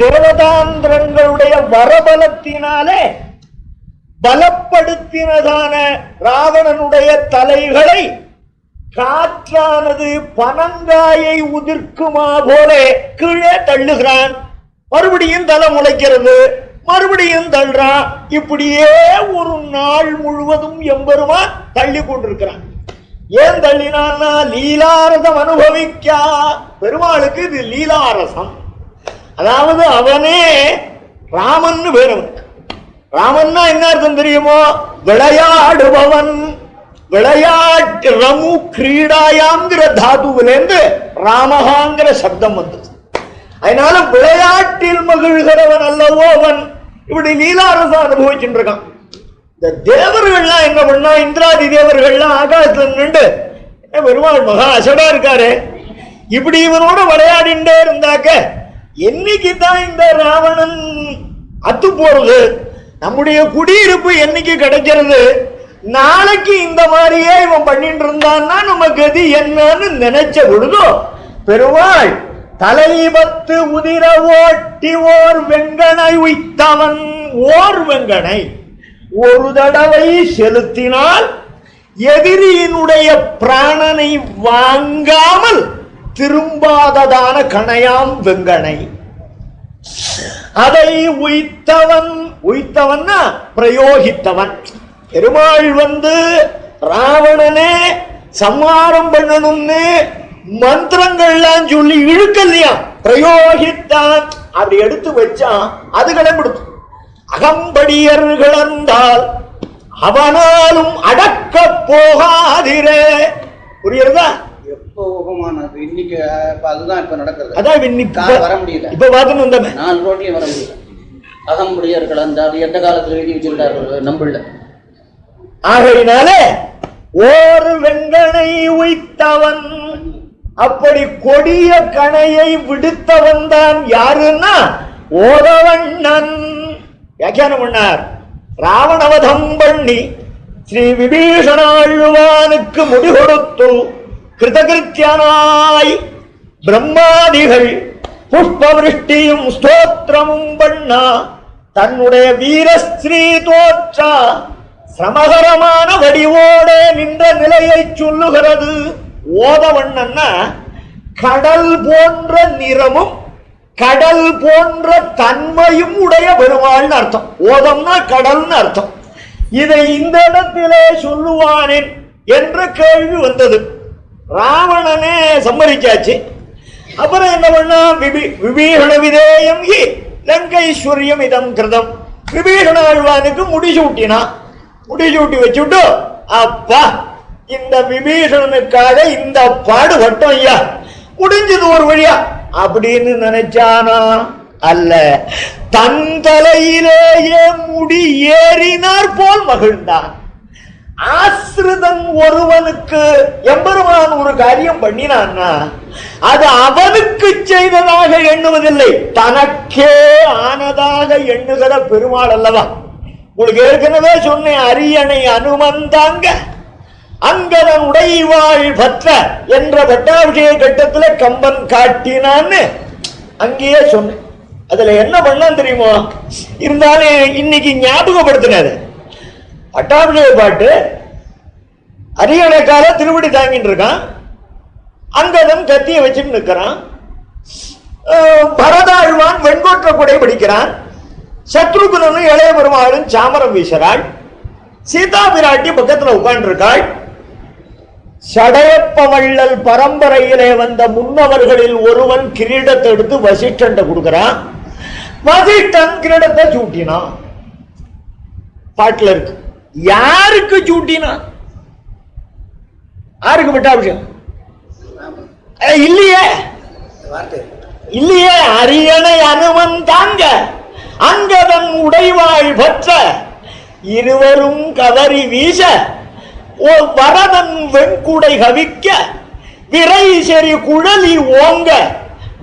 தேவதாந்திரங்களுடைய வரபலத்தினாலே பலப்படுத்தினதான ராவணனுடைய தலைகளை காற்றானது பனங்காயை உதிர்க்குமா போல கீழே தள்ளுகிறான். மறுபடியும் தலை முளைக்கிறது, மறுபடியும் தள்ளுறான். இப்படியே ஒரு நாள் முழுவதும் எம்பெருமான் தள்ளி கொண்டிருக்கிறான். ஏன் தள்ளினான்னா லீலாரசம் அனுபவிக்கா. பெருமாளுக்கு இது லீலாரசம். அதாவது அவனே ராமன் வேறவனுக்கு. ராமன்னா என்ன அர்த்தம் தெரியுமோ? விளையாடுபவன். விளையாட்டு ரமு கிரீடாயாங்கிற தாதுவிலேருந்து ராமகாங்கிற சப்தம் வந்தது. அதனால விளையாட்டில் மகிழ்கிறவன் அல்லவோ அவன். இப்படி லீலாரசம் அனுபவிச்சுட்டு இருக்கான். இந்த தேவர்கள்லாம் என்ன பண்ணா, இந்திராதி தேவர்கள்லாம் ஆகாசத்துல நின்று பெருமாள் மகா அசடா இருக்காரு, இப்படி இவனோட விளையாடிண்டே இருந்தாக்க என்னைக்கு தான் இந்த ராவணன் அத்து போறது, நம்முடைய குடியிருப்பு என்னைக்கு கிடைக்கிறது, நாளைக்கு இந்த மாதிரியே இவன் பண்ணிட்டு இருந்தான்னா நமக்கு அது என்னன்னு நினைச்ச பொழுதோ பெருமாள் தலைபத்து உதிர ஓட்டி ஓர் வெங்கனை உய்த்தவன். ஓர் வெங்கனை ஒரு தடவை செலுத்தினால் எதிரியினுடைய பிராணனை வாங்காமல் திரும்பாததான கணையாம் வெங்கனை, அதை உய்த்தவன். உய்த்தவன்னா பிரயோகித்தவன். பெருமாள் ராவணனே சம்மாரம் பண்ணணும்னு மந்திரங்கள்லாம் சொல்லி இழுக்கலையா, பிரயோகித்தான். அப்படி எடுத்து வச்சான், அது கிளம்பிடுத்து. அகம்படியர்களால் அவனாலும் அடக்க போகாதிரே. புரியுறதா? இன்னைக்கு அதுதான் இப்ப நடக்கிறது. அதான் வர முடியல. இப்ப பார்த்து வந்தமே 4 ரோட்லயும் வர முடியல. அகம்படியர்கள் அது எந்த காலத்துல எழுதி வச்சிருக்காரு நம்பல. ஆகையினாலே ஓர் வெங்கனை உய்த்தவன். அப்படி கொடிய கணையை விடுத்தவன் தான் யாருன்னா ஓதவண்ணன். வியாக்கியானம் பண்ணார். ராவணவதம் பண்ணி ஸ்ரீ விபீஷணாழ்வானுக்கு முடிகொடுத்து கிருதகிருத்தியனாய் பிரம்மாதிகள் புஷ்பவிருஷ்டியும் ஸ்தோத்திரமும் பண்ணா தன்னுடைய வீரஸ்ரீ தோற்றா சிரமகரமான வடிவோட நின்ற நிலையை சொல்லுகிறது. ஓதவண்ணன்னா கடல் போன்ற நிறமும் கடல் போன்ற தன்மையும் உடைய பெருமாள்னு அர்த்தம். ஓதம்னா கடல்னு அர்த்தம். இதை இந்த இடத்திலே சொல்லுவானேன் என்ற கேள்வி வந்தது. ராவணனே சம்மதிச்சாச்சு. அப்புறம் என்ன பண்ணா, விபீஷண விதேயம் ஹி லங்கைஸ்வரியம் இதம் கிருதம். விபீஷண ஆழ்வானுக்கு முடிசூட்டினா, முடிசூட்டி வச்சுட்டு அப்பா இந்த விபீஷணனுக்காக இந்த பாடுபட்டோம் ஐயா, முடிஞ்சது ஒரு வழியா அப்படின்னு நினைச்சானா? அல்ல, தன் தலையிலேயே முடி ஏறினார் போல் மகிழ்ந்தான். ஆசிரிதன் ஒருவனுக்கு எம்பெருமான் ஒரு காரியம் பண்ணினான்னா அது அவனுக்கு செய்ததாக எண்ணுவதில்லை, தனக்கே ஆனதாக எண்ணுகிற பெருமாள் அல்லவா. உங்களுக்கு ஏற்கனவே சொன்னேன், அரியணை அனுமந்தாங்க அங்கதன் உடைவாள் பற்ற என்ற பட்டாபிஷேக கட்டத்துல கம்பன் காட்டினான்னு அங்கேயே சொன்னேன். அதுல என்ன பண்ணான் தெரியுமோ? இருந்தாலும் இன்னைக்கு ஞாபகப்படுத்தினாரு. பட்டாபிஷேக பாட்டு அரியணைக்கால திருவடி தாங்கிட்டு இருக்கான், அங்கதன் கத்திய வச்சுட்டு நிற்கிறான், பரதாழ்வான் வெண்கொற்ற குடை பிடிக்கிறான், சத்ருகுனனும் இளைய பெருமாளும் சாமரம் வீசுறாள், சீதா பிராட்டி பக்கத்துல உட்கார்ந்து இருக்காள். சடையப்ப வள்ளல் பரம்பரையிலே வந்த முன்னவர்களில் ஒருவன் கிரீடத்தை எடுத்து வசிஷ்டன் கொடுக்கிறான். வசிஷ்டன் கிரீடத்தை சூட்டினான். பாட்டுல இருக்கு. யாருக்கு சூட்டினா? யாருக்கு பட்டாபிஷேகம்? இல்லையே, இல்லையே. அரியணை அனுமன் தாங்க அங்கதன் உடைவாள் பற்ற இருவரும் கவரி வீச வரதன் வெண்குடை கவிக்க விரை செறி குழலி ஓங்க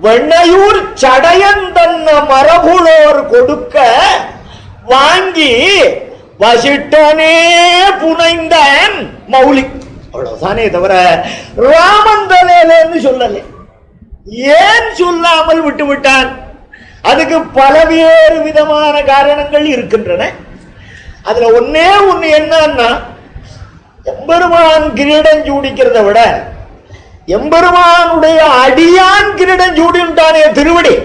வெண்ணையூர் சடையன் தன்ன மரபுளோர் கொடுக்க வாங்கி வசிட்டனே புனைந்தான் மௌலி. அவ்வளவுதானே தவிர ராமன் தலையிலன்னு சொல்லல. ஏன் சொல்லாமல் விட்டு விட்டான்? அதுக்கு பலவேறு விதமான காரணங்கள் இருக்கின்றன. அதுல ஒன்னே ஒண்ணு என்னன்னா, எம்பெருமான் கிரீடம் சூடிக்கிறத விட எம்பெருமானுடைய அடியான் கிரீடம் சூடிட்டானே திருவடி,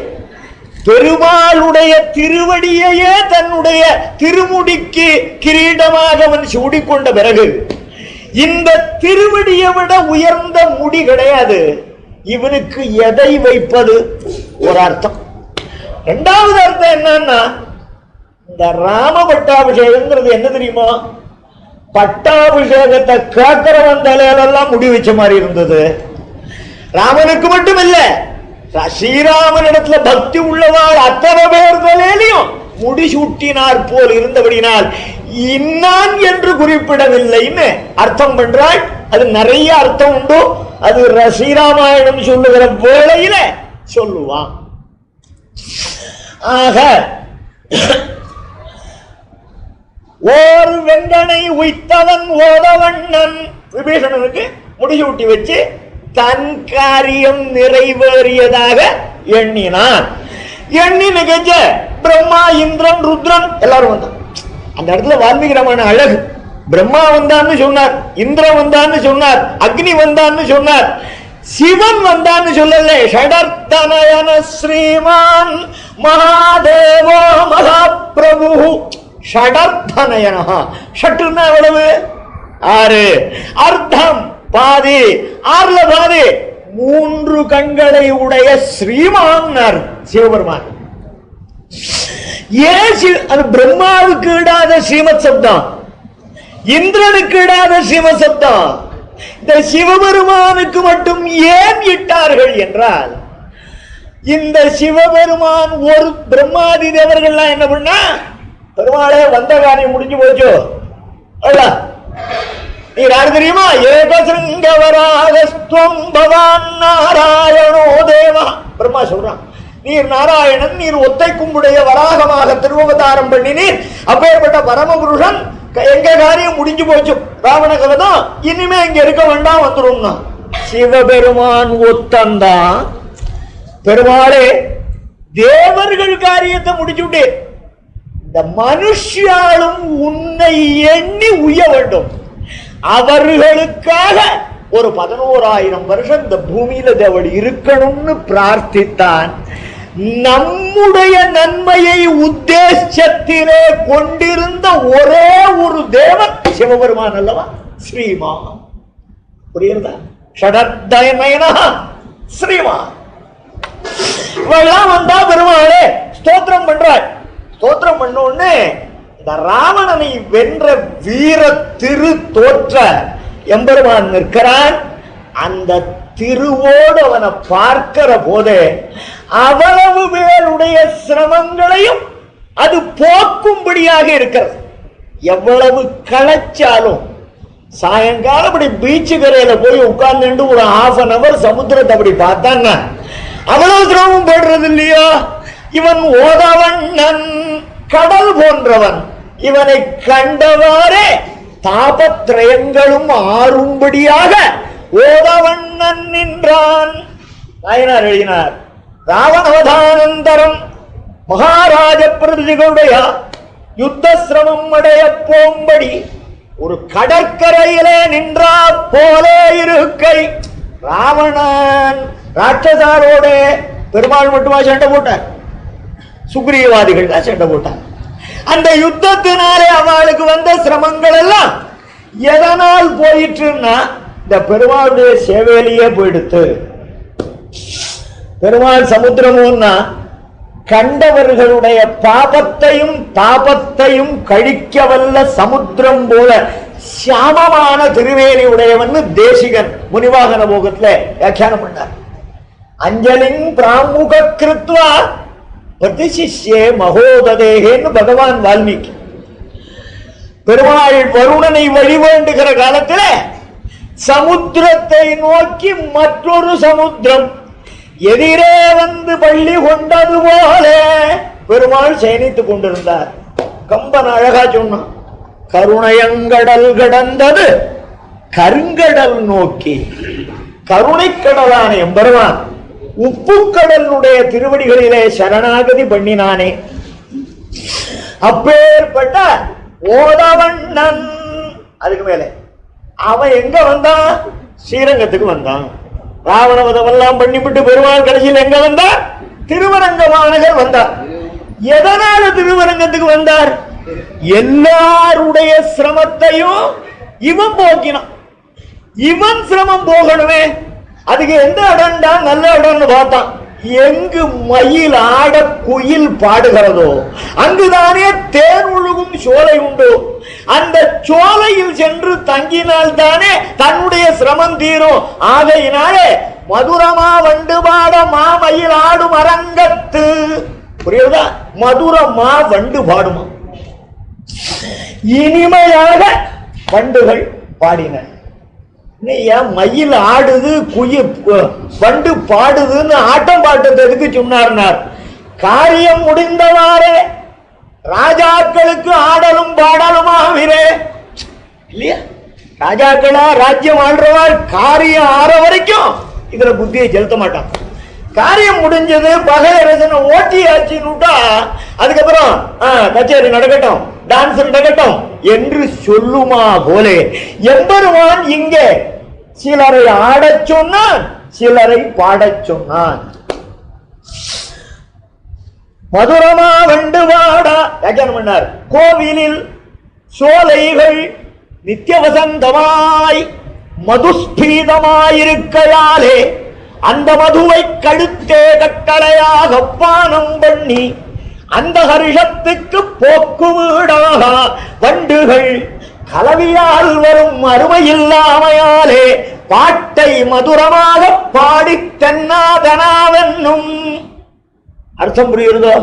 பெருமாளுடைய திருவடியையே தன்னுடைய திருமுடிக்கு கிரீடமாக அவன் சூடிக்கொண்ட பிறகு இந்த திருவடியை விட உயர்ந்த முடி கிடையாது. இவனுக்கு எதை வைப்பது ஒரு அர்த்தம். இரண்டாவது அர்த்தம் என்னன்னா, இந்த ராம பட்டாபிஷேகங்கிறது என்ன தெரியுமா? பட்டாபிஷேகத்தை கேட்கிறவன் தலையிலெல்லாம் முடி வச்ச மாதிரி இருந்தது. ராமனுக்கு மட்டும் இல்ல, ஸ்ரீராமனிடத்துல பக்தி உள்ளவாள் அத்தனை பேர் தலையிலையும் முடிசூட்டினார் போல் இருந்தபடினால் இன்னான் என்று குறிப்பிடவில்லைன்னு அர்த்தம் பண்றாள். அது நிறைய அர்த்தம் உண்டு. அது ஸ்ரீராமாயணம் சொல்லுகிற வேளையில சொல்லுவான். ஆக ஓர் வெங்கனை உய்த்தவன் ஓதவண்ணன் விபீஷணனுக்கு முடிசூட்டி வச்சு தன் காரியம் நிறைவேறியதாக எண்ணினான். எண்ணி நிகழ்ச்ச பிரம்மா இந்திரன் ருத்ரன் எல்லாரும் வந்தான். அந்த இடத்துல வால்மீகி ராமாயணம் அழகு. பிரம்மா வந்தான்னு சொன்னார், இந்திரன் வந்தான்னு சொன்னார், அக்னி வந்தான்னு சொன்னார், சிவன் வந்தான்னு சொல்லல. ஷடர்த்தனயன ஸ்ரீமான் மகாதேவோ மகாபிரபு. ஷடர்த்தனயனா, ஷட்டுன்னா எவ்வளவு? 6. அர்த்தம் பாதி, 6ல பாதி. 3 கண்களை உடைய ஸ்ரீமான் சிவபெருமான். ஏன் அது பிரம்மாவுக்கு இடாத ஸ்ரீமத் சப்தம், இந்திரனுக்கு இடாத ஸ்ரீமத் சப்தம், இந்த சிவபெருமானுக்கு மட்டும் ஏன் இட்டார்கள் என்றால், இந்த சிவபெருமான் ஒரு பிரம்மாதி தேவர்கள்லாம் என்ன பண்ணா, பெருமாளே வந்த காரியம் முடிஞ்சு போச்சு, நீ யாரு தெரியுமா? ஏகசிங்கவராகஸ்துவம் பவான் நாராயணோ தேவா. பிரம்மா சொல்றான், நீர் நாராயணன், நீர் ஒத்தை கும்புடைய வராகமாக திருவவதாரம் பண்ணினீர். அப்பேற்பட்ட பரமபுருஷன், எங்க காரியம் முடிஞ்சு போச்சு, ராவண கவதம் இனிமே இங்க இருக்க வேண்டாம், வந்துடும். சிவபெருமான் ஒத்தந்தான். பெருமாளே தேவர்கள் காரியத்தை முடிச்சுட்டு இந்த மனுஷாலும் உன்னை எண்ணி உய்ய வேண்டும், அவர்களுக்காக ஒரு 11,000 வருஷம் இந்த பூமியில தேவன் இருக்கணும்னு பிரார்த்தித்தான். நம்முடைய நன்மையை உத்தேசத்திலே கொண்டிருந்த ஒரே ஒரு தேவன் சிவபெருமான் அல்லவா, ஸ்ரீமான். புரியுறதா? ஷடர்த்தனயனா ஸ்ரீமான். இவெல்லாம் வந்தா பெருமாளே ஸ்தோத்திரம் பண்றாள். ஸ்தோத்திரம் பண்ண உடனே இந்த ராவணனை வென்ற வீர திரு தோற்ற எம்பெருமான் நிற்கிறான். அந்த திருவோடு அவனை பார்க்கிற போதே அவ்வளவு பேருடைய சிரமங்களையும் அது போக்கும்படியாக இருக்கிறது. எவ்வளவு களைச்சாலும் சாயங்காலம் அப்படி பீச்சு கரையில போய் உட்கார்ந்து ஒரு 1/2 hour சமுத்திரத்தை அப்படி பார்த்தான்னா அவ்வளவு சிரமம் போடுறது இல்லையா? இவன் ஓதவண்ணன், கடல் போன்றவன். இவனை கண்டவாறே தாபத்ரயங்களும் ஆறும்படியாக ஓதவண்ணன் நின்றான். நாயனார் எழுதினார், ராவணவதானந்தரம் மகாராஜ பிரதிகளுடைய யுத்த சிரமம் அடைய போம்படி ஒரு கடற்கரையிலே நின்றா போலே இருக்கை. ராவணன் ராட்சசாரோட பெருமாள் மட்டுமா சண்டை போட்டார், சுக்ரீவாதிகள் தான் சண்டை போட்டார். அந்த யுத்தத்தினாலே அவளுக்கு வந்த சிரமங்கள் எல்லாம் எதனால் போயிட்டுன்னா இந்த பெருமாளுடைய சேவையிலேயே போயிடுத்து. பெருமாள் சமுத்திரமுன்னா கண்டவர்களுடைய பாபத்தையும் தாபத்தையும் கழிக்க வல்ல சமுத்திரம் போல சியாமமான திருவேலி உடையவன் தேசிகன் முனிவாகன போகத்துல வியாக்கியானம் பண்ணார். அஞ்சலின் பிராமுக கிருத்வா பிரதிசிஷ்யே மகோததேகேன்னு பகவான் வால்மீகி. பெருமாள் வருணனை வழிவேண்டுகிற காலத்துல சமுத்திரத்தை நோக்கி மற்றொரு சமுத்திரம் எதிரே வந்து பள்ளி கொண்டது போல பெருமாள் சயனித்துக் கொண்டிருந்தார். கம்பன் அழகா சொன்னான், கருணையங்கடல் கடந்தது கருங்கடல் நோக்கி. கருணை கடலான எம்பெருமான் உப்புக்கடலுடைய திருவடிகளிலே சரணாகதி பண்ணினானே, அப்பேற்பட்ட ஓதவண்ணன். அதுக்கு மேல அவன் எங்க வந்தான்? ஸ்ரீரங்கத்துக்கு வந்தான். ராவணவதமெல்லாம் பண்ணிவிட்டு பெருமாள் கடைசியில் எங்க வந்தார்? திருவரங்க மாநகர் வந்தார். எதனால திருவரங்கத்துக்கு வந்தார்? எல்லாருடைய சிரமத்தையும் இவன் போக்கினான். இவன் சிரமம் போகணுமே, அதுக்கு எந்த இடம்டா நல்ல இடம்னு பார்த்தான். எங்கு மயில் ஆட குயில் பாடுகிறதோ அங்குதானே தேன் ஒழுகும் சோலை உண்டு. அந்த சோலையில் சென்று தங்கினால் தானே தன்னுடைய சிரமம் தீரும். ஆகையினாலே மதுரமா வண்டு பாட மாமயில் ஆடும் அரங்கத்து. புரியுதா? மதுரமா வண்டு பாடுமா, இனிமையாக வண்டுகள் பாடின. மயில் ஆடுது குயில் வண்டு பாடுதுன்னு ஆட்டம் பாட்டத்தை எதுக்கு சொன்னார்? காரியம் முடிந்தவாறே ராஜாக்களுக்கு ஆடலும் பாடலுமாவிரே இல்லையா? ராஜாக்களா ராஜ்யம் ஆடுறவார் காரியம் ஆற வரைக்கும் இதுல புத்தியை செலுத்த மாட்டான். காரியம் முடிஞ்சது, பகையரசனை ஓட்டியாச்சுன்னுட்டா அதுக்கப்புறம் கச்சேரி நடக்கட்டும், டான்ஸ் நடக்கட்டும் என்று சொல்லுமா போலே எம்பெருமான் இங்கே சிலரை ஆடச் சொன்னான், சிலரை பாடச் சொன்னான். மதுரமா வண்டு பாடா வியாக்கியானம் பண்ணார். கோவிலில் சோலைகள் நித்திய வசந்தமாய் மதுஸ்பீதமாயிருக்கையாலே அந்த மதுவை கழுத்தே கட்டளையாக பானம் பண்ணி அந்த ஹர்ஷத்துக்கு போக்கு வீடாக வண்டுகள் கலவியால் வரும் அருமையில்லாமையாலே பாட்டை மதுரமாக பாடி தென்னாதனாவென்னும். அர்த்தம் புரியுறதோ?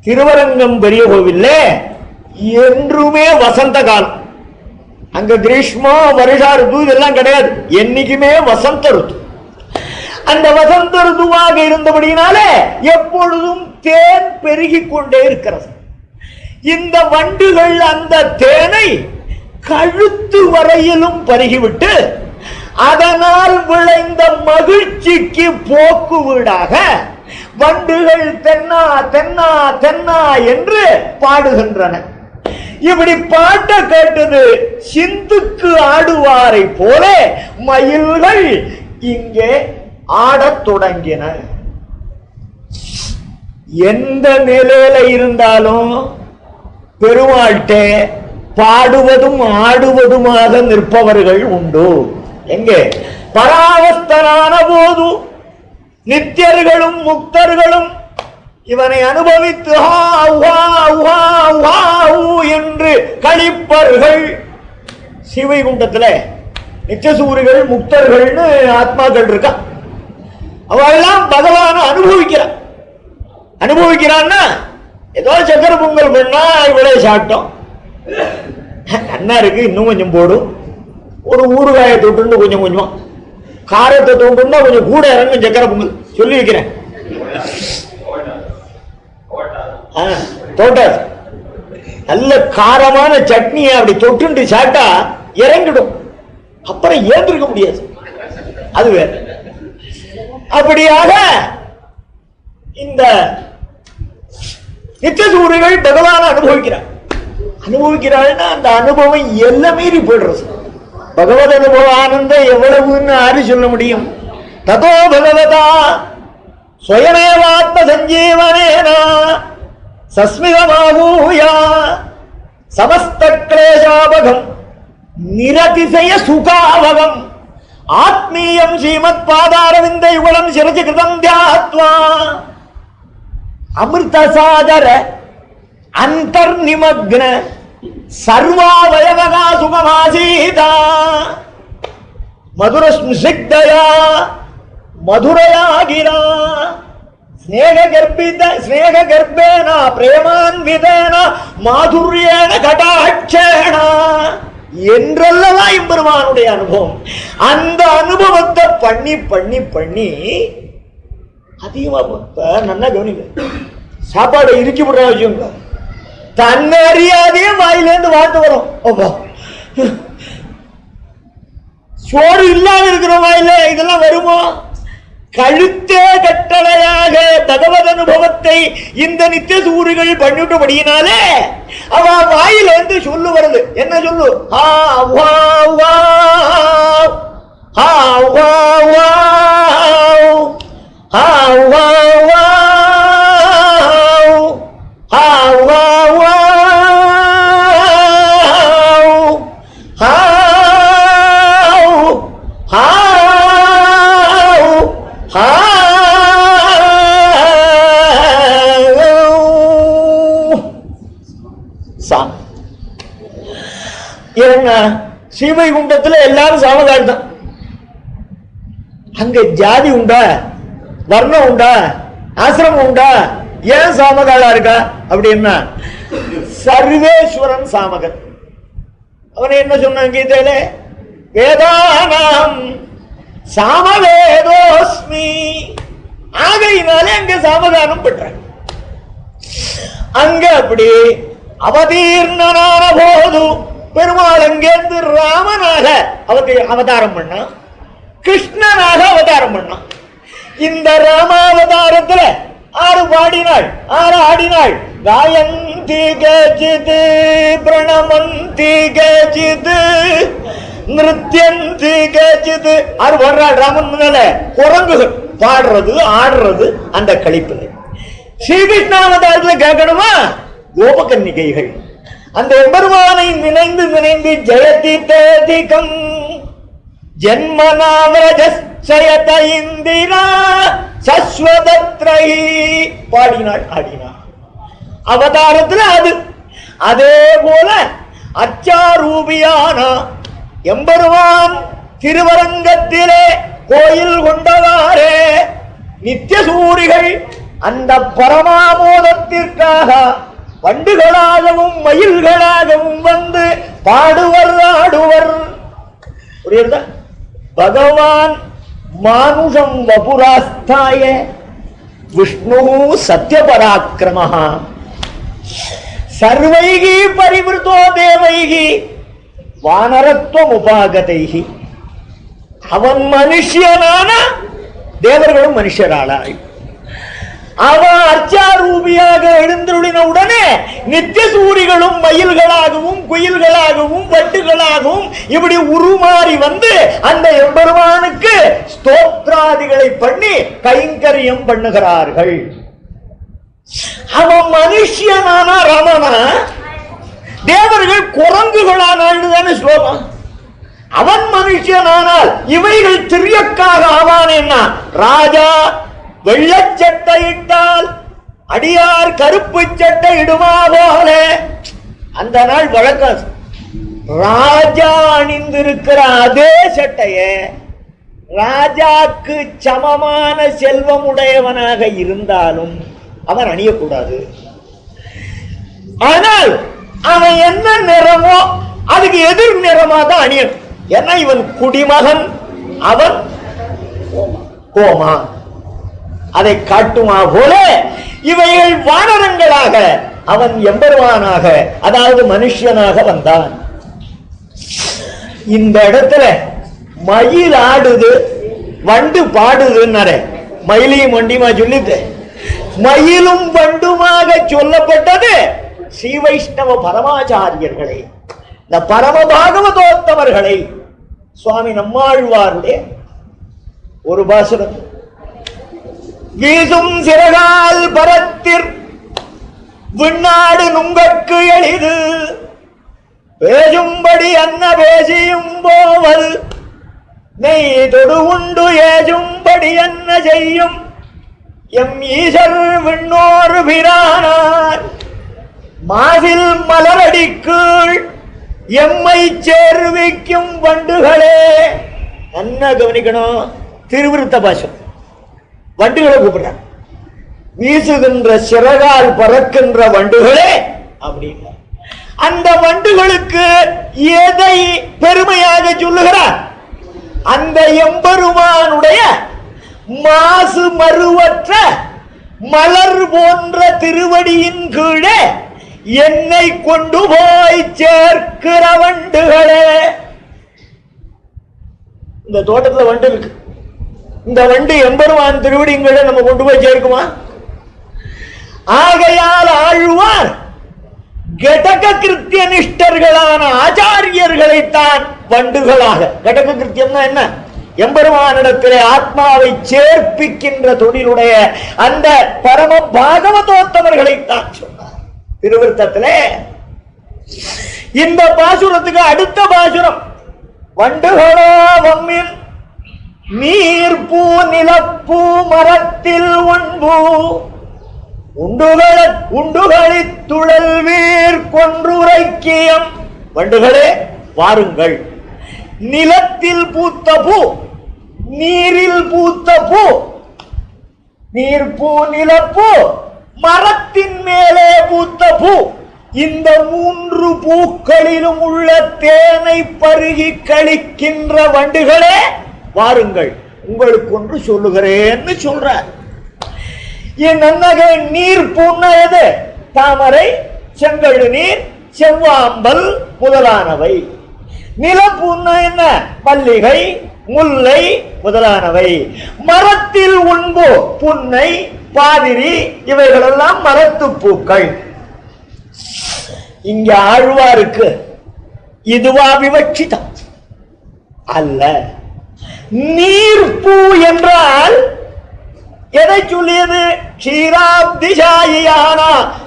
திருவரங்கம் பெரிய கோவில்லே என்றுமே வசந்த காலம். அங்க கிரீஷ்மா வருஷா ருது இதெல்லாம் கிடையாது, என்னைக்குமே வசந்த ருது. அந்த வசந்த ருதுவாக இருந்தபடினாலே எப்பொழுதும் தேன் பெருகி கொண்டே இருக்கிறது. இந்த வண்டுகள் அந்த தேனை கழுத்து வரையிலும் பருகிவிட்டு அதனால் விளைந்த மகிழ்ச்சிக்கு போக்கு வீடாக வண்டுகள் தென்னா தென்னா தென்னா என்று பாடுகின்றன. இப்படி பாட்ட கேட்டது சிந்துக்கு ஆடுவாரை போல மயில்கள் இங்கே ஆடத் தொடங்கின. எந்த நிலையில இருந்தாலும் பெருமாள்கிட்ட பாடுவதும் ஆடுவதுமாக நிற்பவர்கள் உண்டு. எங்கே? பராவஸ்தனான போது நித்தியர்களும் முக்தர்களும் இவனை அனுபவித்து என்று கழிப்பர்கள். சிவைகுண்டத்துல நிச்சசூரிகள் முக்தர்கள்னு ஆத்மாக்கள் இருக்கா. அவெல்லாம் பகவான அனுபவிக்கிறான்னா ஏதோ சக்கர பொங்கல் பண்ணா இவ்வளவு சாப்பிட்டோம், அண்ணா இருக்கு இன்னும் கொஞ்சம் போடும், ஒரு ஊறுகாயை தொட்டு கொஞ்சம் கொஞ்சமா காரத்தை தோண்டுன்னா கொஞ்சம் கூட இறங்கும் சக்கர பொங்கல் சொல்லி வைக்கிறேன். தோட்டாது நல்ல காரமான சட்னியை அப்படி தொட்டு சாப்பிட்டா இறங்கிடும், அப்புறம் ஏந்திருக்க முடியாது. அது வேற. அப்படியாக இந்த நித்தியசூரிகள் பகவான அனுபவிக்கிறாள்னா அந்த அனுபவம் எல்லாம் மீறி போயிடுறது. பகவத் அனுபவ ஆனந்தம் எவ்வளவுன்னு யாரு சொல்ல முடியும்? ததோ பகவதா ஸ்வயமேவாத்ம சஞ்சீவனேனா சஸ்மிதமாகூயா சமஸ்த கிளேசாபகம் நிரதிசய சுகாவகம் ஆத்மீயம் ஸ்ரீமத் பாதாரவிந்த யுகலம் சிரசி கிருதம் தியாத்வா அமிர்தசாகர அந்தர்நிமக்ன சர்வாவயவகா சுகமாசீதா மதுர ஸ்னிக்தயா மதுரயாகிரா ஸ்நேக கர்ப்பேன பிரேமான்விதேன மாதுர்யேன கடாட்சேன என்றல்லவா எம்பெருமானுடைய அனுபவம். அந்த அனுபவத்தை பண்ணி பண்ணி பண்ணி அதிகமா நல்லா கவனிங்க. சாப்பாடை இறுக்கி விடுற வச்சுங்க, தன்னை அறியாதே வாயிலேருந்து வார்த்தை வரும். சோறு இல்லாம இருக்கிற வாயில இதெல்லாம் வருமோ? கழுத்தே கட்டளையாக பகவத் அனுபவத்தை இந்த நித்திய சூரிகள் பண்ணிட்டபடியினாலே அவ வாயில இருந்து சொல்லு வருது. என்ன சொல்லு? ஸ்ரீவைகுண்டத்துல எல்லாரும் சாமகால் தான். அங்க ஜாதி உண்டா, வர்ணம் உண்டா, ஆசிரமம் உண்டா? ஏன் சாமகாலா இருக்கா அப்படின்னா சர்வேஸ்வரன் சாமகன். அவனை என்ன சொன்னான் கீதையில? வேதானாம் சாமவேதோஸ்மி. ஆகையினாலே அங்க சாமதானம் பண்றாங்க. அங்க அப்படி அவதீர்ணனான போது பெருமாள் அங்கேருந்து ராமனாக அவதாரம் பண்ணா, கிருஷ்ணனாக அவதாரம் பண்ணான். இந்த ராமாவதாரத்துல ஆறு பாடினாள், ஆறு ஆடினாள். காயந்தி கஜிது பிரணமந்தி கஜிது நிருத்யந்தி கஜிது. ஆறு பாடுறாள் ராமன் முன்னால. குரங்குகள் பாடுறது ஆடுறது அந்த கழிப்புல. ஸ்ரீகிருஷ்ணாவதாரத்துல கேட்கணுமா? கோபகன்னிகைகள் அந்த எம்பெருமானை நினைந்து நினைந்து ஜெயதி தேதிகம் ஜென்மநாமரஜஸ்யத இந்திரா சஸ்வதத்ரை பாடினாள், ஆடினாள். அவதாரத்துல அது. அதே போல அச்சாரூபியான எம்பெருமான் திருவரங்கத்திலே கோயில் கொண்டவாறே நித்திய சூரிகள் அந்த பரமாமோதத்திற்காக வண்டுகளாகவும் மயில்களாகவும் வந்து பாடுவர் ஆடுவர். புரியுதா? பகவான் மானுஷம் வபுராஸ்தாய விஷ்ணு சத்யபராக்கிரமஹ சர்வைகி பரிவிருத்தோ தேவைகி வானரத்வம் உபாகதைகி. அவன் மனுஷனான தேவர்களும் மனுஷராளாய். அவன் அர்ச்சாரூபியாக எழுந்துள்ள உடனே நித்திய சூரிகளும் மயில்களாகவும் குயில்களாகவும் வட்டுகளாகவும் இப்படி உருமாறி வந்து அந்த எம்பெருமானுக்கு ஸ்தோத்ராதிகளை பண்ணி கைங்கரியம் பண்ணுகிறார்கள். அவன் மனுஷனான ரமணா, தேவர்கள் குரங்குகளான ஸ்லோகம். அவன் மனுஷனானால் இவைகள் திரியக்காக ஆவானேன்னா ராஜா வெள்ளச்சட்டை இட்டால் அடியார் கருப்பு சட்டை இடுமா போல அந்த நாள் வழக்கம். ராஜா அணிந்திருக்கிற அதே சட்டைய ராஜாக்கு சமமான செல்வம் உடையவனாக இருந்தாலும் அவன் அணியக்கூடாது. ஆனால் அவன் என்ன நிறமோ அதுக்கு எதிர் நிறமா தான் அணியணும். ஏன்னா இவன் குடிமகன், அவன் கோமா. அதை காட்டுமா போல இவைகள் வானரங்களாக அவன் எம்பெருமானாக, அதாவது மனுஷனாக வந்தான். இந்த இடத்துல மயில் ஆடுது, வண்டு பாடுதுன்னு மயிலையும் வண்டியுமா சொல்லிட்டு மயிலும் வண்டுமாக சொல்லப்பட்டது ஸ்ரீ வைஷ்ணவ பரமாச்சாரியர்களை, இந்த பரம பாகவதோத்தமர்களை. சுவாமி நம்மாழ்வாருடைய ஒரு பாசுரம். வீசும் சிறகால் பரத்திற் விண்ணாடு நுங்கற்கு எளிது பேசும்படி அன்ன பேசியும் போவது நெய் தொடு உண்டு ஏசும்படி என்ன செய்யும் எம் ஈசர் விண்ணோர் பிரானார் மாசில் மலரடிக்குள் எம்மை சேர்விக்கும் வண்டுகளே. என்ன கவனிக்கணும், திருவிருத்த பாசம். வண்டுகளை கூப்பிடுறாங்க, வீசுகின்ற சிறகால் பறக்கின்ற வண்டுகளே அப்படின்னு. அந்த வண்டுகளுக்கு எதை பெருமையாக சொல்லுகிறார்? அந்த எம்பெருமானுடைய மாசு மறுவற்ற மலர் போன்ற திருவடியின் கீழே என்னை கொண்டு போய் சேர்க்கிற வண்டுகளே. இந்த தோட்டத்துல வண்டு இருக்கு, இந்த வண்டு எம்பெருமான் திருவடிங்களை நம்ம கொண்டு போய் சேர்க்குமா? ஆகையால் ஆழ்வார் கடக கிருத்திய நிஷ்டர்களான ஆச்சாரியர்களைத்தான் வண்டுகளாக, கடக கிருத்தியம்னா என்ன? எம்பெருமானிடத்திலே ஆத்மாவை சேர்ப்பிக்கின்ற தொழிலுடைய அந்த பரம பாகவதோத்தமர்களைத்தான் சொன்னார் திருவிருத்தத்திலே. இந்த பாசுரத்துக்கு அடுத்த பாசுரம், வண்டுகளோ வம்மின் நீர்பூ நிலப்பூ மரத்தில் ஒன்பூ உண்டுகளித்துழல் வீர் கொன்றுரைக்கியம். வண்டுகளே வாருங்கள், நிலத்தில் பூத்த பூ, நீரில் பூத்த பூ, நீர்பூ நிலப்பூ, மரத்தின் மேலே பூத்த பூ, இந்த மூன்று பூக்களிலும் உள்ள தேனை பருகி கழிக்கின்ற வண்டுகளே வாருங்கள், உங்களுக்கு ஒன்று சொல்லுகிறேன்னு சொல்றார். என் நன்னகை நீர் பூன்னா எது? தாமரை, செங்கழு நீர், செவ்வாம்பல் முதலானவை. நிலப்பூன்னா என்ன? மல்லிகை, முல்லை முதலானவை. மரத்தில் உண்பு புன்னை, பாதிரி இவைகளெல்லாம் மரத்து பூக்கள். இங்க ஆழ்வாருக்கு இதுவா விவட்சிதம் அல்ல. நீர்பூ என்றால் எதை சொல்லியது? க்ஷீராப்திசாயியான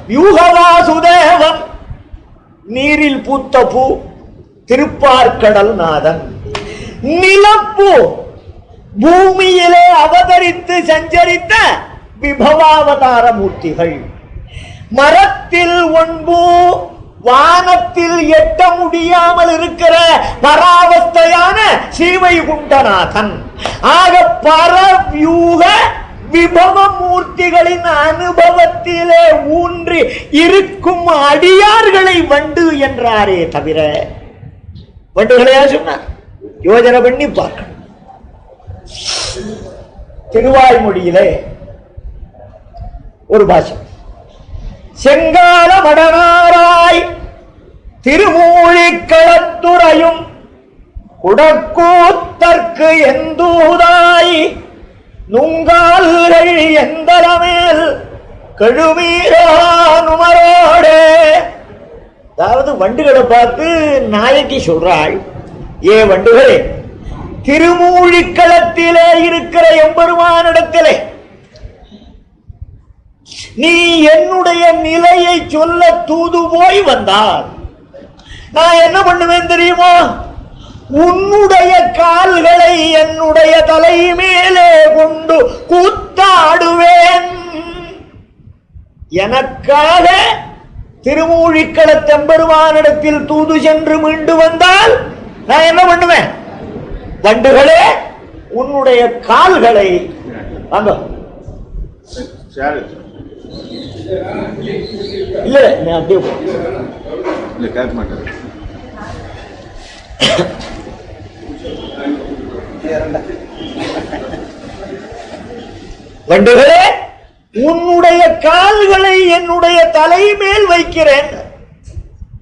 வியூகவாசுதேவன் நீரில் பூத்த பூ திருப்பார்க்கடல் நாதன். நிலப்பூ பூமியிலே அவதரித்து சஞ்சரித்த விபவாவதார மூர்த்திகள். மரத்தில் ஒன்பு வானத்தில் எட்ட முடியாமல் இருக்கிற பராவஸ்தையான ஸ்ரீவைகுண்டநாதன். ஆக பரவியூக விபவ மூர்த்திகளின் அனுபவத்திலே ஊன்றி இருக்கும் அடியார்களை வண்டு என்றாரே தவிர வண்டுகளையா சொன்னார்? யோஜனை பண்ணி பார்க்கணும். திருவாய்மொழியிலே ஒரு பாஷம், செங்கால மடனாராய் திருமூழிக்களத்துறையும் குடக்கூத்தற்கு எந்தூதாய் நுங்கால்கள் எந்தரமேல் கழுவீரானுமரோடே. அதாவது வண்டுகளை பார்த்து நாயகி சொல்றாள், ஏ வண்டுகளே, திருமூழிக்களத்திலே இருக்கிற எம்பெருமானிடத்திலே நீ என்னுடைய நிலையை சொல்ல தூது போய் வந்தால் நான் என்ன பண்ணுவேன் தெரியுமா? உன்னுடைய கால்களை என்னுடைய தலை மேலே கொண்டு கூத்தாடுவேன். எனக்காக திருமூழிக்களத்தெம்பெருமானிடத்தில் தூது சென்று மீண்டு வந்தால் நான் என்ன பண்ணுவேன்? வண்டுகளே, உன்னுடைய கால்களை வாங்க. இல்ல அப்படியே கேட்க மாட்டேன். வண்டுகளே, உன்னுடைய கால்களை என்னுடைய தலை மேல் வைக்கிறேன்.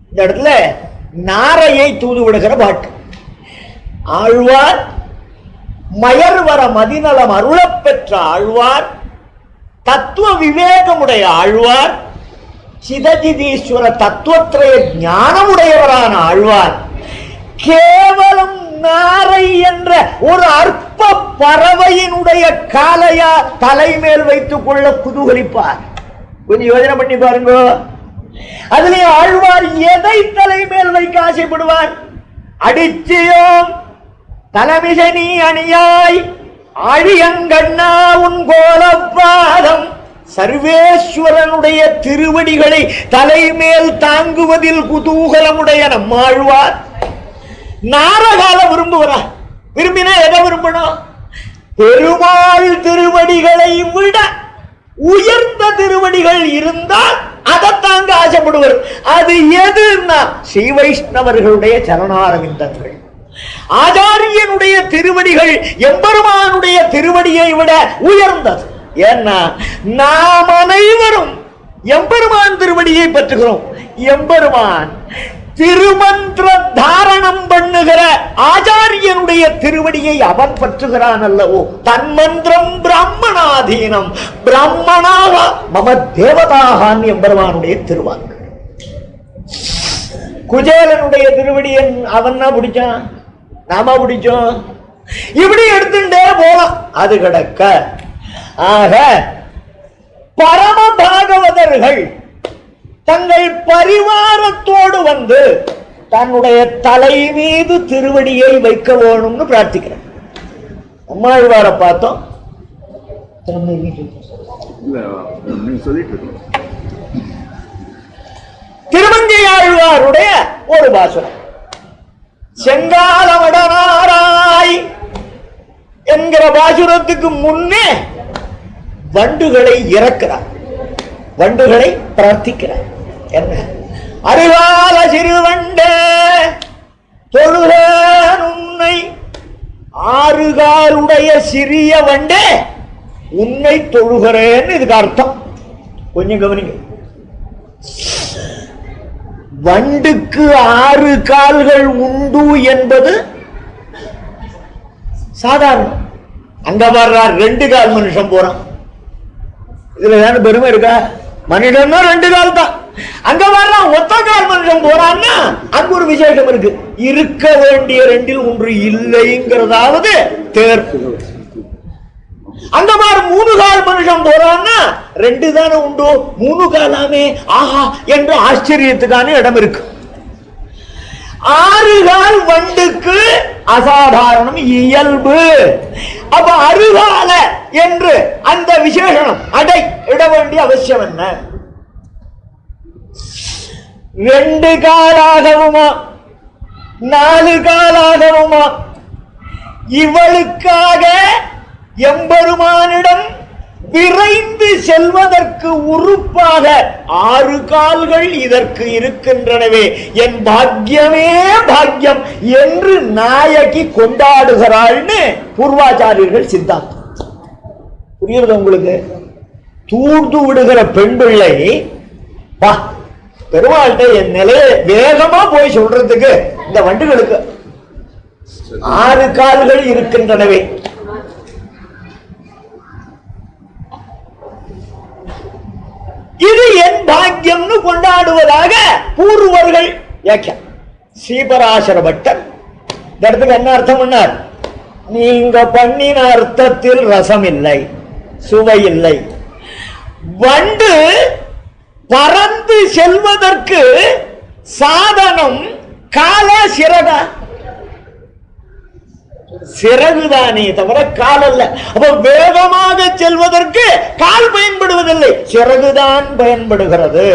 இந்த இடத்துல நாரையை தூது விடுகிற பாட்டு. ஆழ்வார் மயர்வர மதிநலம் அருளப் பெற்ற ஆழ்வார், தத்துவ விவேகமுடைய ஆழ்வார், சிதஜிதீஸ்வர தத்துவத்திரைய ஞானமுடையவரான ஆழ்வார் கேவலம் நாரை என்ற ஒரு அற்ப பறவையினுடைய காலையா தலைமேல் வைத்துக் கொள்ள குதூகலிப்பார். கொஞ்சம் யோசனை பண்ணி பாருங்க. அதிலே ஆழ்வார் எதை தலைமேல் வைக்க ஆசைப்படுவார்? அடிச்சியோம் தலைமிசை நீ அணியாய் அழியங்கண்ணா உன் கோலப்பாதம். சர்வேஸ்வரனுடைய திருவடிகளை தலைமேல் தாங்குவதில் குதூகலமுடைய நம்மாழ்வார் நாரகால விரும்புகிறார். விரும்பினா எதை விரும்பணும்? பெருமாள் திருவடிகளை விட உயர்ந்த திருவடிகள் இருந்தால் அதை தாங்க ஆசைப்படுவர். அது எதுன்னா ஸ்ரீ வைஷ்ணவர்களுடைய சரணாரவிந்தங்கள். ஆச்சாரியனுடைய திருவடிகள் எம்பெருமானுடைய திருவடியை விட உயர்ந்தது. ஏன்னா நாம் அனைவரும் எம்பெருமான் திருவடியை பெற்றுகிறோம். எம்பெருமான் திருமந்திர தாரணம் பண்ணுகிற ஆச்சாரியனுடைய திருவடியை அவன் பற்றுகிறான் அல்லவோ. தன்மந்திரம் பிராமணாதீனம் பிராமணாக மம தேவதாகான் எம்பெருமானுடைய திருவாக்கு. குஜேலனுடைய திருவடியை அவன் பிடிச்சான், நாம பிடிச்சோம். இப்படி எடுத்துட்டே போலாம். அது கிடக்க ஆக பரம பாகவதர்கள் தங்கள் பரிவாரத்தோடு வந்து தன்னுடைய தலை மீது திருவடியை வைக்க வேணும்னு பிரார்த்திக்கிறேன். அம்மாழ்வார பார்த்தோம். திருமங்கையாழ்வாருடைய ஒரு பாசுரம், செங்காலமடனாராய் என்கிற பாசுரத்துக்கு முன்னே வண்டுகளை இறக்கிறார், வண்டுகளை பிரார்த்திக்கிறார். என்ன? அருகால சிறுவண்டே தொழுகேன் உன்னை, ஆறுகாலுடைய சிறிய வண்டே உன்னை தொழுகிறேன்னு இதுக்கு அர்த்தம். கொஞ்சம் கவனிங்க. வண்டுக்கு 6 கால்கள் உண்டு என்பது சாதாரணம். அங்க வர்றார் 2 கால் மனுஷன் போறான். இதுல ஏதாவது பெருமை இருக்கா? மனிதன் 2 கால் தான். அங்க வர்றான் ஒத்த கால் மனுஷன் போறான்னா அங்க ஒரு விசேஷம் இருக்கு. இருக்க வேண்டிய 2இல் 1 இல்லைங்கிறதாவது தேர்ப்பு. அங்க பாரு 3 கால் மனுஷன் போறான்னா 2 தானே உண்டு, 3 காலாமே ஆஹா என்று ஆச்சரியத்துக்கான இடம் இருக்கு. 6 கால் வண்டுக்கு அசாதாரணம், இயல்பு. அப்ப அருகால என்று அந்த விசேஷனம் அடை இட வேண்டிய அவசியம் என்ன? 2 காலாகவுமா 4 காலாகவுமா? இவளுக்காக எம்பெருமானிடம் விரைந்து செல்வதற்கு உறுப்பாக 6 கால்கள் இதற்கு இருக்கின்றனவே, என் பாக்கியமே பாக்கியம் என்று நாயகி கொண்டாடுகிறாள்னு பூர்வாச்சாரியர்கள் சித்தாந்தம். புரியுறது உங்களுக்கு? தூர்ந்து விடுகிற பெண் பிள்ளை வா பெருமாள்கிட்ட என் நிலைய வேகமா போய் சொல்றதுக்கு இந்த வண்டுகளுக்கு 6 கால்கள் இருக்கின்றனவே. இது என் பாக்கியம்னு கொண்டாடுவதாக பூர்வர்கள் வியாக்கியம். ஸ்ரீபராசர பட்டர் இந்த இடத்துக்கு என்ன அர்த்தம் பண்ணார்? நீங்க பண்ணின அர்த்தத்தில் ரசம் இல்லை, சுவை இல்லை. வண்டு பறந்து செல்வதற்கு சாதனம் கால சிறகா? சிறகுதானே தவிர கால் அல்ல. அப்ப வேகமாக செல்வதற்கு கால் பயன்படுவதில்லை, சிறகுதான் பயன்படுகிறது.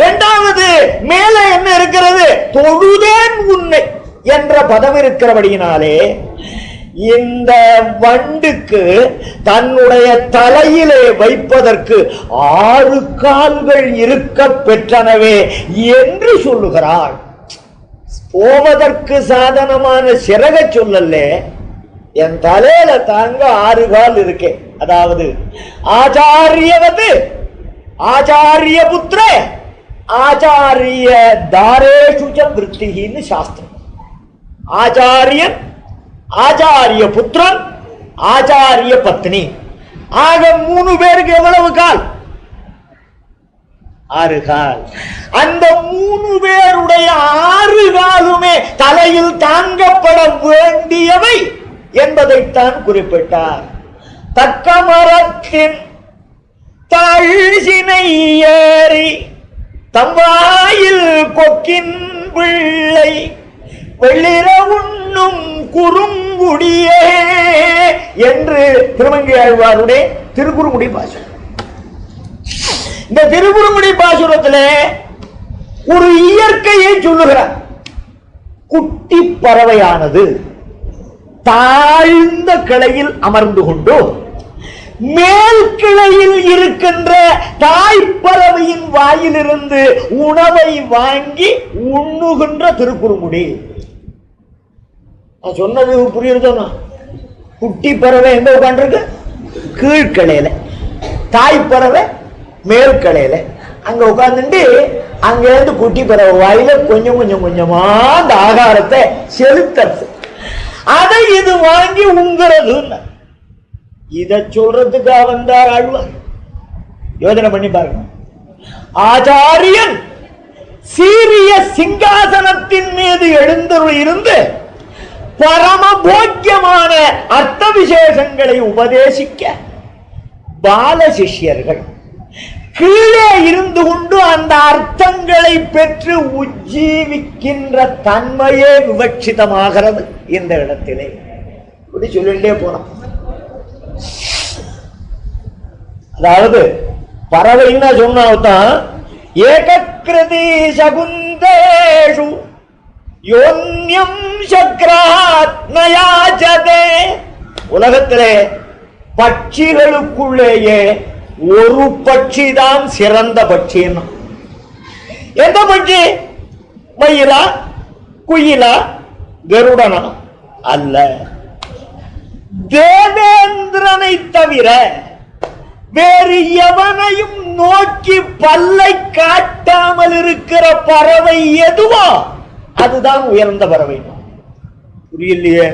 2வது மேல என்ன இருக்கிறது? தொழுதேன் உன்னை என்ற பதம் இருக்கிறபடியினாலே இந்த வண்டுக்கு தன்னுடைய தலையிலே வைப்பதற்கு 6 கால்கள் இருக்க பெற்றனவே என்று சொல்லுகிறாள். போவதற்கு சாதனமான சிறக சொல்லல, என் தலையில தாங்க 6 கால் இருக்கே. அதாவது ஆச்சாரியவது ஆச்சாரிய புத்திர ஆச்சாரிய தாரேஷுச்ச விருத்தின்னு சாஸ்திரம். ஆச்சாரியன், ஆச்சாரிய புத்திரன், ஆச்சாரிய பத்னி ஆக 3 பேருக்கு எவ்வளவு கால்? 6 கால். அந்த 3 பேருடைய 6 காலுமே தலையில் தாங்கப்பட வேண்டியவை என்பதைத்தான் குறிப்பிட்டார். தக்க மரத்தின் தழிசினை ஏறி தம்வாயில் கொக்கின் பிள்ளை வெள்ளிர உண்ணும் குறுங்குடியே என்று திருமங்கையாழ்வாருடைய திருக்குறுங்குடி பாசுரம். இந்த திருக்குறுங்குடி பாசுரத்தில் ஒரு இயற்கையை சொல்லுகிறார். குட்டி பறவையானது தாழ்ந்த கிளையில் அமர்ந்து கொண்டு மேல் கிளையில் இருக்கின்ற தாய்ப்பறவையின் வாயிலிருந்து உணவை வாங்கி உண்ணுகின்ற திருக்குறுங்குடி. நான் சொன்னது புரியுறதுன்னா, குட்டி பறவை எங்க உட்காந்துருக்கு? கீழ்கிளையில, தாய்ப்பறவை மேல் கிளையில. அங்க உட்கார்ந்துட்டு அங்க இருந்து குட்டி பறவை வாயில கொஞ்சம் கொஞ்சம் கொஞ்சமா அந்த ஆகாரத்தை செலுத்தது. அதை இது வாங்கி உங்கிறது. இத சொல்றதுக்காக வந்தார் ஆழ்வார். யோசனை பண்ணி பாருங்க. ஆச்சாரியன் சீரிய சிங்காசனத்தின் மீது எழுந்தருள் இருந்து பரம போக்கியமான அர்த்த விசேஷங்களை உபதேசிக்க பால சிஷ்யர்கள் கீழே இருந்து கொண்டு அந்த அர்த்தங்களை பெற்று உஜ்ஜீவிக்கின்ற தன்மையே விவட்சிதமாகிறது இந்த இடத்திலே. இப்படி சொல்லிட்டே போனோம். அதாவது பறவைன்னா சொன்னால்தான் ஏகக்ருதி சகுந்தேஷு யோன்யம் சக்ராத் நயாஜதே. உலகத்திலே பட்சிகளுக்குள்ளேயே ஒரு பட்சி தான் சிறந்த பட்சின்னு. எந்த பட்சி? மயிலா, குயிலா, கருடனா? அல்ல. தேவேந்திரனை தவிர வேறு எவனையும் நோக்கி பல்லை காட்டாமல் இருக்கிற பறவை எதுவோ அதுதான் உயர்ந்த பறவை. புரியலையே?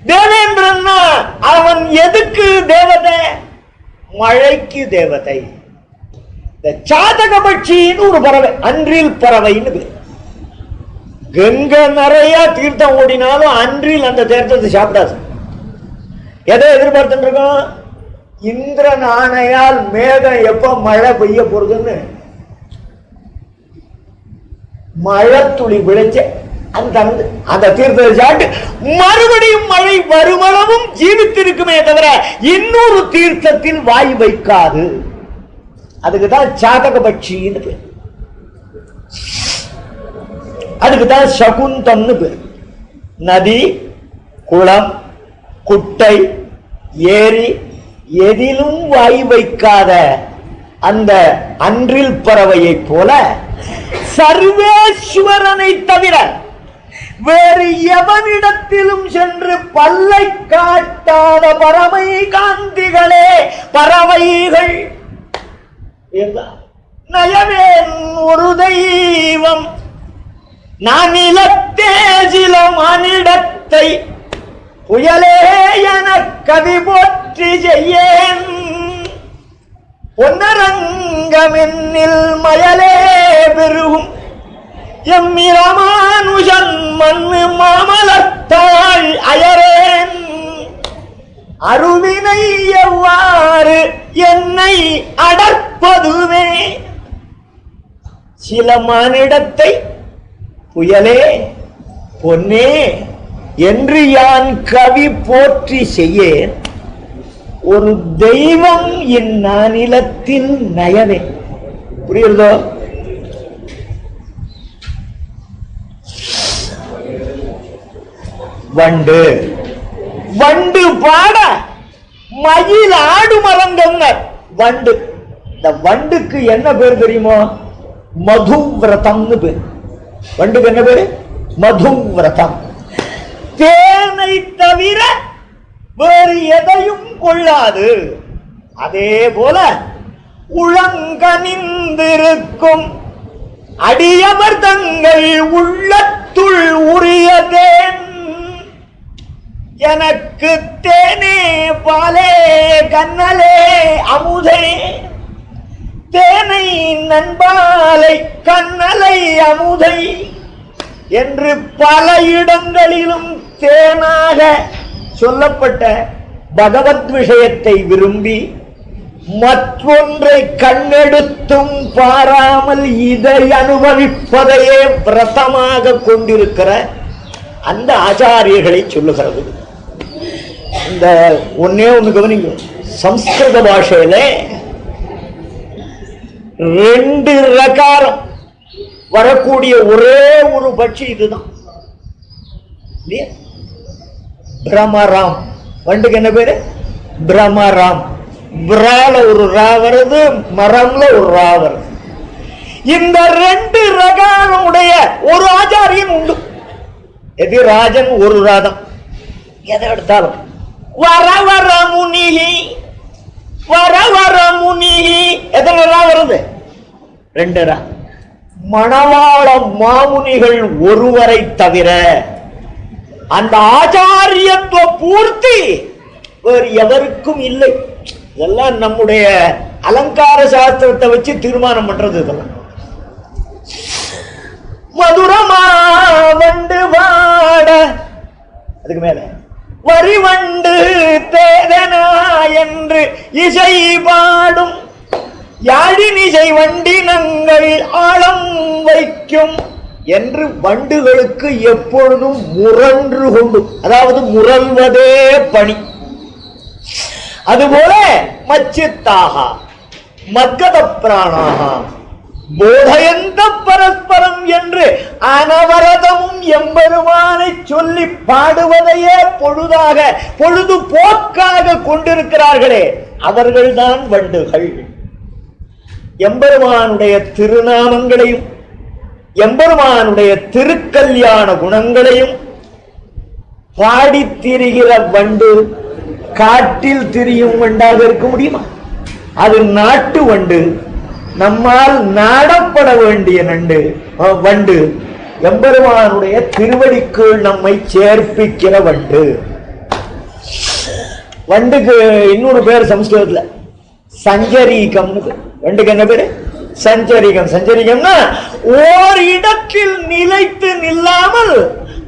தேவேந்திரன் அவன் எதுக்கு தேவதை? மழைக்கு தேவதை. இந்த சாதக பட்சின்னு ஒரு பறவை, அன்றில் பறவைன்னு. கங்கை நிறைய தீர்த்தம் ஓடினாலும் அன்றில் அந்த தீர்த்தத்தை சாப்பிடாது. எதை எதிர்பார்த்துட்டு இருக்கோம்? இந்திரன் ஆணையால் மேகம் எப்ப மழை பெய்ய போறதுன்னு மழை துளி விளைச்ச அந்த தீர்த்தத்தை சாப்பிட்டு மறுபடியும் மழை வருமளவும் ஜீவித்திருக்குமே தவிர இன்னொரு தீர்த்தத்தில் வாய் வைக்காது. அதுக்குதான் சாதக பட்சின்னு பேர். அதுக்குதான் சகுந்தம்னு பேர். நதி, குளம், குட்டை, ஏரி எதிலும் வாய் வைக்காத அந்த அன்றில் பறவையை போல சர்வேஸ்வரனை தவிர வேறு எவனிடத்திலும் சென்று பல்லை காட்டாத பறவை காந்திகளே பறவைகள். நயவேன் ஒரு தெய்வம் நான் நிலத்தே சில மானிடத்தை புயலே என கவி போற்றி செய்யேன் பொன்னரங்கமென்னில் மயலே பெருகும் எம்மிரமானுஷன் மண்ணு மாமலத்தாள் அயரேன் அருவினை எவ்வாறு என்னை அடற்பதுவே சில மானிடத்தை புயலே பொன்னே என்று யான் கவி போற்றி செய்யேன் ஒரு தெய்வம் இந்நானிலத்தில் நயவே. புரியுறதோ? வண்டு வண்டு பாட மயில் ஆடு மரங்கங்க வண்டு. இந்த வண்டுக்கு என்ன பேர் தெரியுமோ? மதுவிரதம்னு பேர். வண்டுக்கு என்ன பேரு? மதுவிரதம். தேனை தவிர வேறு எதையும் கொள்ளாது. அதே போல உளங்கனிந்திருக்கும் அடியவர் தங்கள் உள்ளத்துள் உரியதேன் எனக்கு தேனே பாலே கண்ணலே அமுதே தேனை நண்பாலை கண்ணலை அமுதை என்று பல இடங்களிலும் தேனாக சொல்லப்பட்ட பகவத் விஷயத்தை விரும்பி மற்றொன்றை கண்ணெடுத்தும் பாராமல் இதை அனுபவிப்பதையே விரதமாக கொண்டிருக்கிற அந்த ஆச்சாரியர்களை சொல்லுகிறது. இந்த ஒன்னே ஒண்ணு கவனிங்க. சம்ஸ்கிருத பாஷையில 2 ரகாரம் வரக்கூடிய ஒரே ஒரு பட்சி இதுதான். பிரமராம். வண்டுக்கு என்ன பேரு? பிரமராம். பிரால ஒரு ரா வருது, மரம்ல ஒரு ரா வருது. இந்த 2 ரகாரமுடைய ஒரு ஆச்சாரியன் உண்டு. எது? ராஜன் ஒரு ராதம். எதை எடுத்தாலும் வரவர முனிகி வரவர முனிகி எத்தனை ரா வருது? 2 ரா. மணவாள மாமுனிகள் ஒருவரை தவிர அந்த ஆச்சாரியத்துவ பூர்த்தி வேறு எவருக்கும் இல்லை. இதெல்லாம் நம்முடைய அலங்கார சாஸ்திரத்தை வச்சு தீர்மானம் பண்றது. இதெல்லாம் மதுரமா வண்டு வாட, அதுக்கு மேல வரிவண்டு தேதனா என்று இசை பாடும் யாழினிசை வண்டினங்கள் ஆழம் வைக்கும் என்று வண்டுகளுக்கு எப்பொழுதும் முரன்று கொண்டு, அதாவது முரல்வதே பணி. அதுபோல மச்சித்தாக மத்கத பிராணாக போதயந்த பரஸ்பரம் என்று அனவரதமும் எம்பெருமானை சொல்லி பாடுவதையே பொழுதாக பொழுதுபோக்காக கொண்டிருக்கிறார்களே, அவர்கள்தான் வண்டுகள். எம்பெருமானுடைய திருநாமங்களையும் எம்பெருமானுடைய திருக்கல்யாண குணங்களையும் பாடித் திரிகிற வண்டு காட்டில் திரியும் வண்டாக இருக்க முடியுமா? அது நாட்டு வண்டு, நம்மால் நாடப்பட வேண்டிய வண்டு, எம்பெருமானுடைய திருவடிக்குள் நம்மை சேர்ப்பிக்கிற வண்டு. வண்டுக்கு இன்னொரு பேர் சம்ஸ்கிருதத்துல சஞ்சரீகம். வண்டுக்கு என்ன பேரு? சஞ்சரிகம். சஞ்சரிகம்னா ஓர் இடத்தில் நிலைத்து நில்லாமல்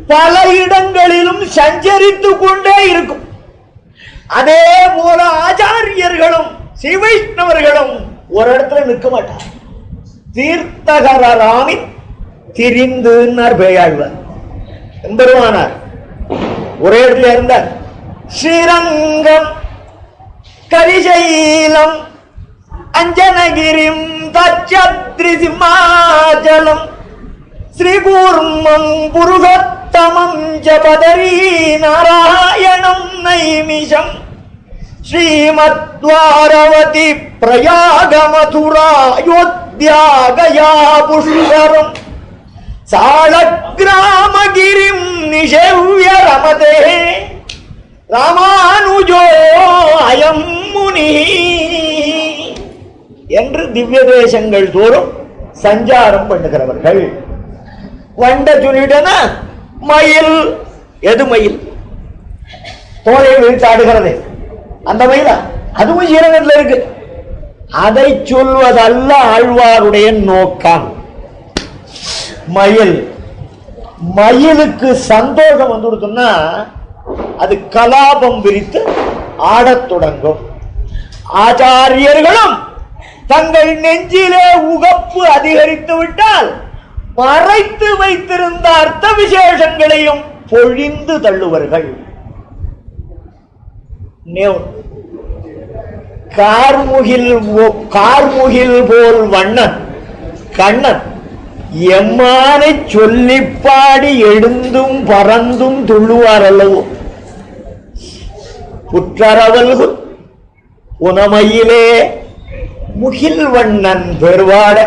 பல இடங்களிலும் சஞ்சரித்து கொண்டே இருக்கும். அதே போல ஆச்சாரியர்களும் சிவைஷ்ணவர்களும் ஒரு இடத்துல நிற்க மாட்டார். தீர்த்தகராமி திரிந்து பேயாழ்வார். எம்பெருமானார் ஒரே இடத்துல இருந்தார். ஸ்ரீரங்கம் கரிசைலம் அஞ்சனகிரிம் தச்சத்ரி சிம்மாச்சலம் ஸ்ரீகூர்மம் புருஷோத்தமம் ஜபதரி நாராயணம் நைமிஷம் ஸ்ரீமத்வாரவதி பிரயாக மதுரா யோத்யா கயா புஷ்கரம் சாளக்கிராமகிரிம் நிஷேவ்ய ரமதே ராமானுஜோ அயம் முனி என்று திவ்ய தேசங்கள் தோறும் சஞ்சாரம் பண்ணுகிறவர்கள். வண்ட சொல்லிட்டன மயில். எது மயில்? தோலை வீழ்த்தாடுகிறது அந்த மயிலா? அதுவும் ஸ்ரீரங்கத்தில் இருக்கு. அதை சொல்வதல்ல ஆழ்வாருடைய நோக்கம். மயில், மயிலுக்கு சந்தோஷம் வந்துடுதுன்னா அது கலாபம் விரித்து ஆடத் தொடங்கும். ஆச்சாரியர்களும் தங்கள் நெஞ்சிலே உகப்பு அதிகரித்து விட்டால் மறைத்து வைத்திருந்த அர்த்த விசேஷங்களையும் பொழிந்து தள்ளுவார்கள். கார்முகில் போல் வண்ணன் கண்ணன் எம்மானை சொல்லி பாடி எழுந்தும் பறந்தும் துள்ளுவார் அல்லவோ. புற்றரவல்கு உனமையிலே முகில் வண்ணன் பெருவாட.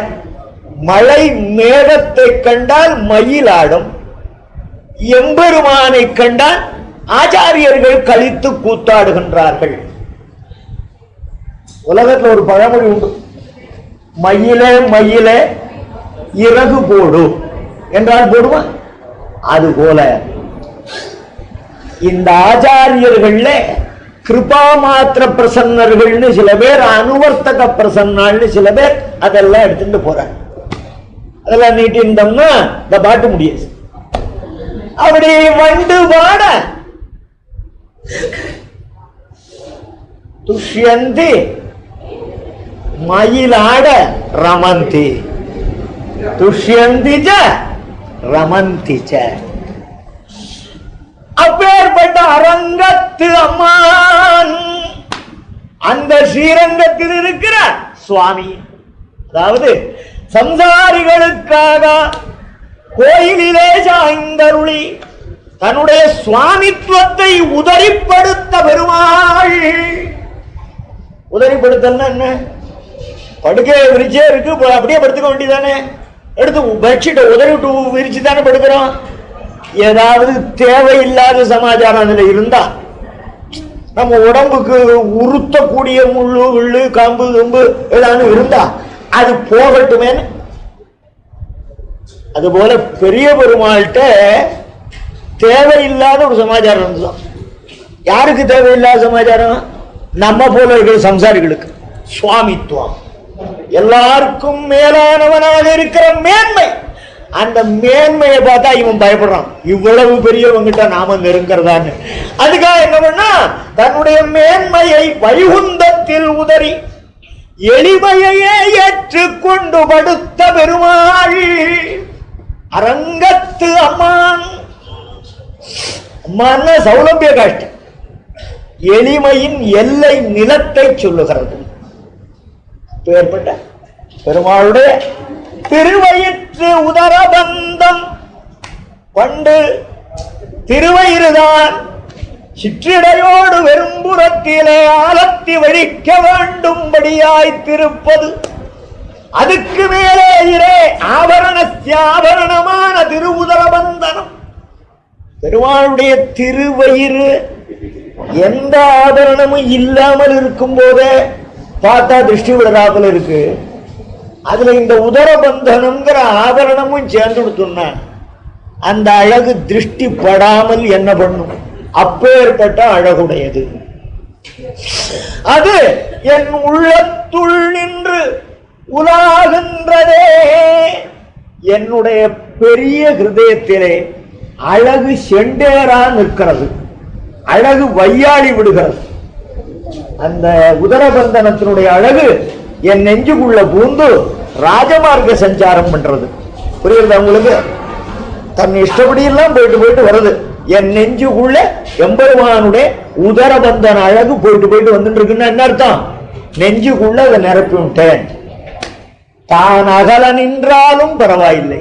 மழை மேகத்தை கண்டால் மயிலாடும், எம்பெருமானை கண்டால் ஆச்சாரியர்கள் கழித்து கூத்தாடுகின்றார்கள். உலகத்தில் ஒரு பழமொழி உண்டு, மயிலே மயிலே இறகு போடு என்றால் போடுவான். அதுபோல இந்த ஆச்சாரியர்கள்ல கிருபா மாத்திர பிரசன்னர்கள்னு சில பேர், அனுவர்த்தக பிரசன்னாள்னு சில பேர், அதெல்லாம் எடுத்துட்டு போறாங்க. அதெல்லாம் நீட்டிருந்தோம்னா இந்த பாட்டு முடியாது. அப்படி வண்டு பாட துஷ்யந்தி மயிலாட ரமந்தி துஷ்யந்தி ரமந்தி. அப்பேற்பட்ட அரங்கத்து அம்மான் அந்த ஸ்ரீரங்கத்தில் இருக்கிற சுவாமி, அதாவது சம்சாரிகளுக்காக கோயிலிலே சாய்ந்தருளி தன்னுடைய சுவாமித்துவத்தை உதறிப்படுத்த பெருமாள். உதறிப்படுத்தல்னா என்ன? படுக்கையை விரிச்சே இருக்கு, அப்படியே படுத்துக்க வேண்டியதானே. எடுத்து பெட்ஷீட்டை உதறி விட்டு விரிச்சு தானே படுக்கிறோம். ஏதாவது தேவையில்லாத சமாச்சாரம் அதுல இருந்தா, நம்ம உடம்புக்கு உறுத்தக்கூடிய முள்ளு விள்ளு கம்பு கம்பு ஏதாவது இருந்தா அது போகட்டுமேன்னு. அதுபோல பெரிய பெருமாள்கிட்ட தேவையில்லாத ஒரு சமாச்சாரம் இருந்துதான். யாருக்கு தேவையில்லாத சமாச்சாரம்? நம்ம போல இருக்கிற சம்சாரிகளுக்கு. சுவாமித்துவம், எல்லாருக்கும் மேலானவனாக இருக்கிற மேன்மை, அந்த மேன்மையை பார்த்தா இவன் பயப்படுறான், இவ்வளவு பெரியவங்கிட்ட நாம நெருங்கிறதான்னு. அதுக்காக என்ன பண்ணா, தன்னுடைய மேன்மையை வைகுந்தத்தில் உதறி எளிமையையே ஏற்றுக்கொண்டு படுத்த பெருமாள் அரங்கத்து அம்மான். அம்மான சௌலபிய காஷ்டம், எளிமையின் எல்லை நிலத்தை சொல்லுகிறது. ஏற்பட்ட பெருமாளுடைய திருவயிற்று உதரபந்தம் பண்டு திருவயிறுதான் சிற்றிடையோடு வெறும்புறத்திலே ஆலத்தி வழிக்க வேண்டும்படியாய் திருப்பது. அதுக்கு மேலே இரே ஆபரணமான திருவுதரபந்தனம். பெருமாளுடைய திருவயிறு எந்த ஆபரணமும் இல்லாமல் இருக்கும் போதே பார்த்தா திருஷ்டி விடுறாப்புல இருக்கு. அதுல இந்த உதரபந்தனம்ங்கிற ஆபரணமும் சேர்ந்து கொடுத்தோம்னா அந்த அழகு திருஷ்டி படாமல் என்ன பண்ணும்? அப்பேற்பட்ட அழகுடையது. அது என் உள்ளத்துள் நின்று உலாகின்றதே. என்னுடைய பெரிய ஹிருதயத்திலே அழகு செண்டேரா நிற்கிறது, அழகு வையாளி விடுகிறது. அந்த உதரபந்தனத்தினுடைய அழகு என் நெஞ்சுக்குள்ள பூந்து ராஜமார்க்க சஞ்சாரம் பண்றது. புரியுது உங்களுக்கு? தன் இஷ்டப்படி எல்லாம் போயிட்டு வருது. என் நெஞ்சுக்குள்ள எம்பெருமானுடைய உதரபந்தன அழகு போயிட்டு வந்துட்டு இருக்குன்னா என்ன அர்த்தம்? நெஞ்சுக்குள்ள அதை நிரப்பி விட்டேன். தான் அகல நின்றாலும் பரவாயில்லை,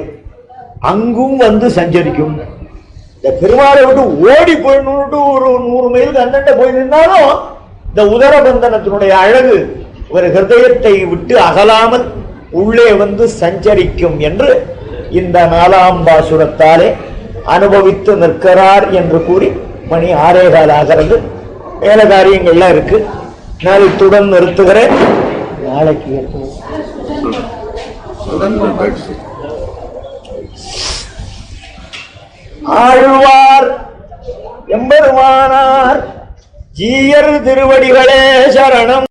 அங்கும் வந்து சஞ்சரிக்கும். இந்த பெருமாளை விட்டு ஓடி போயிட்டு ஒரு 100 மைலுக்கு அந்தண்ட போய் நின்றாலும் இந்த உதரபந்தனத்தினுடைய அழகு ஒரு ஹிருதயத்தை விட்டு அகலாமல் உள்ளே வந்து சஞ்சரிக்கும் என்று இந்த 4ஆம் பாசுரத்தாலே அனுபவித்து நிற்கிறார் என்று கூறி மணி 6:15 ஆகிறது. மேல காரியங்கள்லாம் இருக்கு. நான் இத்துடன் நிறுத்துகிறேன். நாளைக்கு ஆழ்வார் எம்பெருமானார் ஜீயர் திருவடிகளே சரணம்.